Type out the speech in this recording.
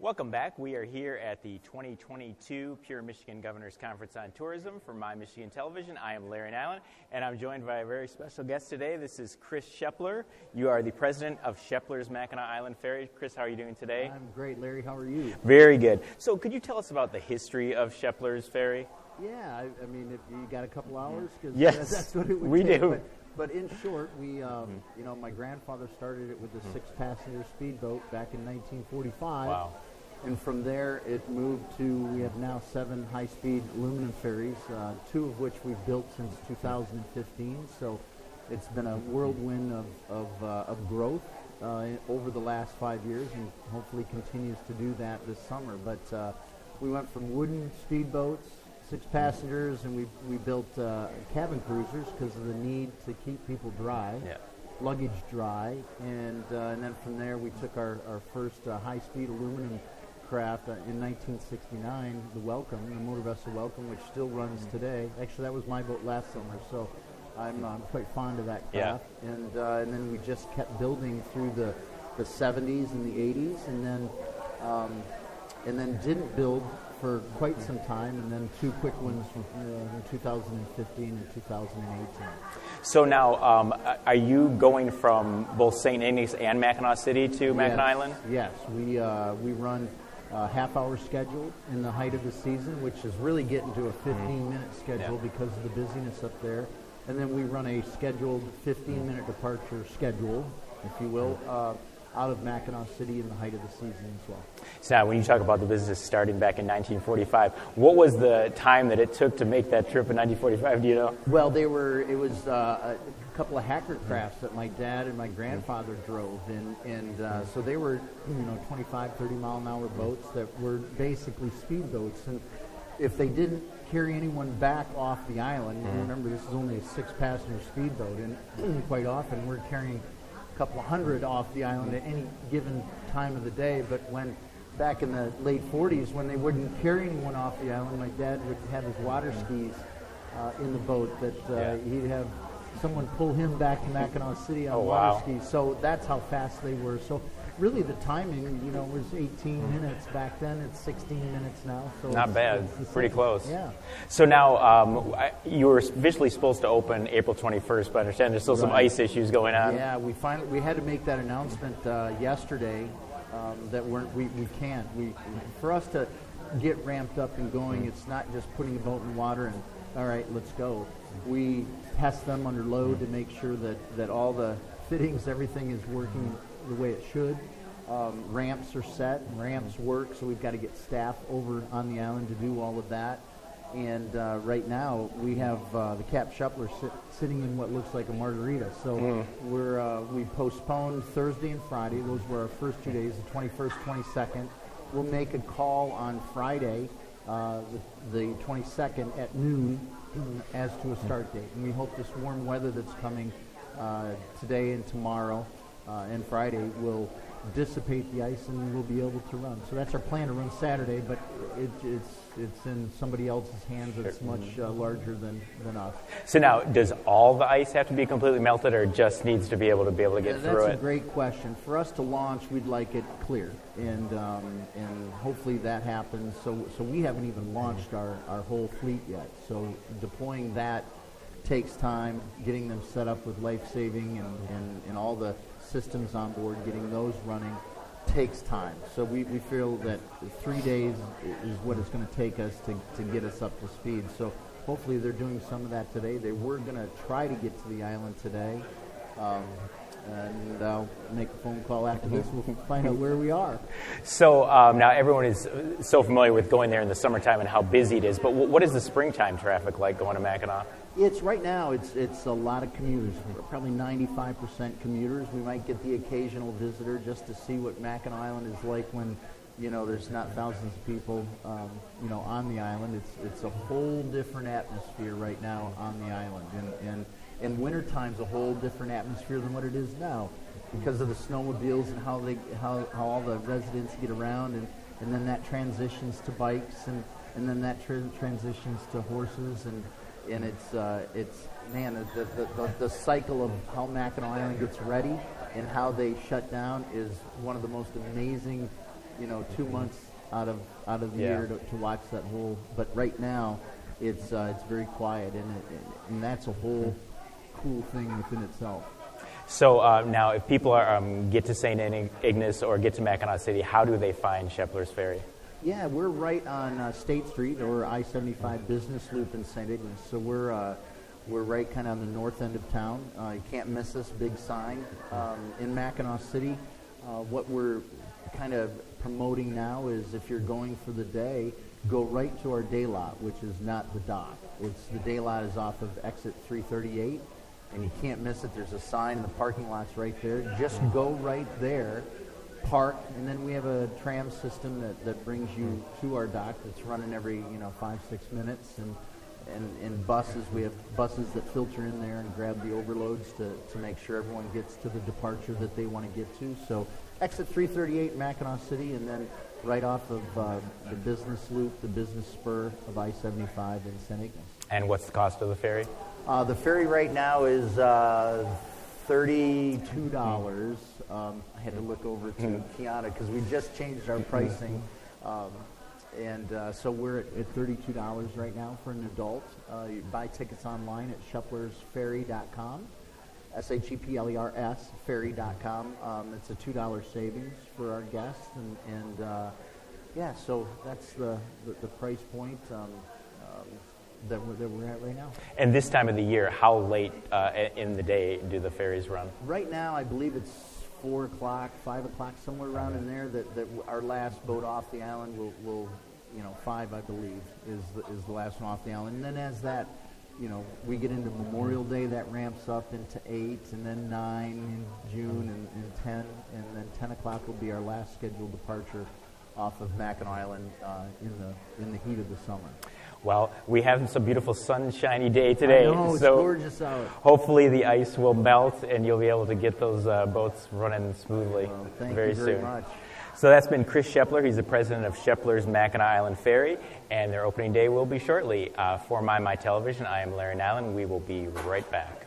Welcome back. We are here at the 2022 Pure Michigan Governors Conference on Tourism for My Michigan Television. I am Larry Nilan, and I'm joined by a very special guest today. This is Chris Shepler. You are the president of Sheplers Mackinac Island Ferry. Chris, how are you doing today? I'm great, Larry. How are you? Very good. So could you tell us about the history of Sheplers Ferry? Yeah, I mean, if you got a couple hours? 'Cause yes, that's what it would we take. do. But in short, we, my grandfather started it with a six-passenger speedboat back in 1945. Wow. And from there, it moved to, we have now 7 high-speed aluminum ferries, 2 of which we've built since 2015. So it's been a whirlwind of growth over the last 5 years, and hopefully continues to do that this summer. But we went from wooden speedboats, 6 passengers, and we built cabin cruisers because of the need to keep people dry. Yeah. Luggage dry, and then from there we took our first high-speed aluminum craft in 1969, the motor vessel Welcome, which still runs today. Actually, that was my boat last summer, so I'm quite fond of that craft. Yeah. And then we just kept building through the 70s and the 80s, and then didn't build for quite some time, and then 2 quick ones in 2015 and 2018. So now, are you going from both St. Ignace and Mackinac City to Mackinac Island? Yes, we run half-hour schedule in the height of the season, which is really getting to a 15-minute schedule because of the busyness up there. And then we run a scheduled 15-minute departure schedule, if you will, out of Mackinac City in the height of the season as well. So now, when you talk about the business starting back in 1945, what was the time that it took to make that trip in 1945, do you know? Well, it was a couple of hacker crafts that my dad and my grandfather drove, and so they were 25, 30-mile-an-hour boats that were basically speedboats. And if they didn't carry anyone back off the island, remember this is only a 6-passenger speedboat, and quite often we're carrying couple of hundred off the island at any given time of the day. But when back in the late 40s, when they wouldn't carry anyone off the island, my dad would have his water skis in the boat that he'd have someone pull him back to Mackinac City on water skis. So that's how fast they were. So really the timing, was 18 minutes back then. It's 16 minutes now. So not bad. It's pretty close. Yeah. So now you were visually supposed to open April 21st, but I understand there's still some ice issues going on. Yeah, we had to make that announcement yesterday that we can't. For us to get ramped up and going, it's not just putting the boat in the water and all right, let's go. We test them under load to make sure that all the fittings, everything is working the way it should. Ramps are set, ramps work, so we've got to get staff over on the island to do all of that. And right now we have the Cap Shepler sitting in what looks like a margarita. So we postponed Thursday and Friday. Those were our first 2 days, the 21st, 22nd. We'll make a call on Friday, the 22nd at noon as to a start date. And we hope this warm weather that's coming today and tomorrow and Friday will dissipate the ice and we'll be able to run. So that's our plan, to run Saturday, but it's in somebody else's hands that's much larger than us. So now, does all the ice have to be completely melted, or just needs to be able to get through it? That's a great question. For us to launch, we'd like it clear, and hopefully that happens. So we haven't even launched our whole fleet yet. So deploying that takes time. Getting them set up with life-saving and all the systems on board, getting those running takes time. So we feel that 3 days is what it's going to take us to get us up to speed. So hopefully they're doing some of that today. They were going to try to get to the island today. And I'll make a phone call after this. We'll find out where we are. So now everyone is so familiar with going there in the summertime and how busy it is. But what is the springtime traffic like going to Mackinac? Right now it's a lot of commuters. Probably 95% commuters. We might get the occasional visitor just to see what Mackinac Island is like when there's not thousands of people on the island. It's a whole different atmosphere right now on the island, and wintertime's a whole different atmosphere than what it is now because of the snowmobiles and how all the residents get around, and then that transitions to bikes, and then that transitions to horses, and it's man, the cycle of how Mackinac Island gets ready and how they shut down is one of the most amazing 2 months out of the year to watch that whole. But right now, it's very quiet, and that's a whole cool thing within itself. So now, if people get to St. Ignace or get to Mackinac City, how do they find Sheplers Ferry? Yeah, we're right on State Street or I-75 Business Loop in St. Ignace. So we're right kind of on the north end of town. You can't miss this big sign. In Mackinac City, what we're kind of promoting now is if you're going for the day, go right to our day lot, which is not the dock. The day lot is off of exit 338, and you can't miss it. There's a sign, and the parking lot's right there. Just go right there, park, and then we have a tram system that brings you to our dock that's running every 5-6 minutes, and buses. We have buses that filter in there and grab the overloads to make sure everyone gets to the departure that they want to get to. So exit 338 Mackinac City, and then right off of the business loop, the business spur of I-75 in St. Ignace. And what's the cost of the ferry? The ferry right now is $32. I had to look over to Kiana because we just changed our pricing. So we're at $32 right now for an adult. You buy tickets online at sheplersferry.com, SHEPLERS, ferry.com. It's a $2 savings for our guests. So that's the price point that we're at right now. And this time of the year, how late in the day do the ferries run? Right now, I believe it's 4 o'clock, 5 o'clock, somewhere around in there. That our last boat off the island will 5, I believe, is the last one off the island. And then as that, we get into Memorial Day, that ramps up into 8, and then 9 in June, and 10, and then 10 o'clock will be our last scheduled departure off of Mackinac Island in the heat of the summer. Well, we have some beautiful sunshiny day today. I know, it's gorgeous out. Hopefully the ice will melt and you'll be able to get those boats running smoothly Thank very you very soon. much. So that's been Chris Shepler. He's the president of Sheplers Mackinac Island Ferry, and their opening day will be shortly. For My Television, I am Larry Nilan. We will be right back.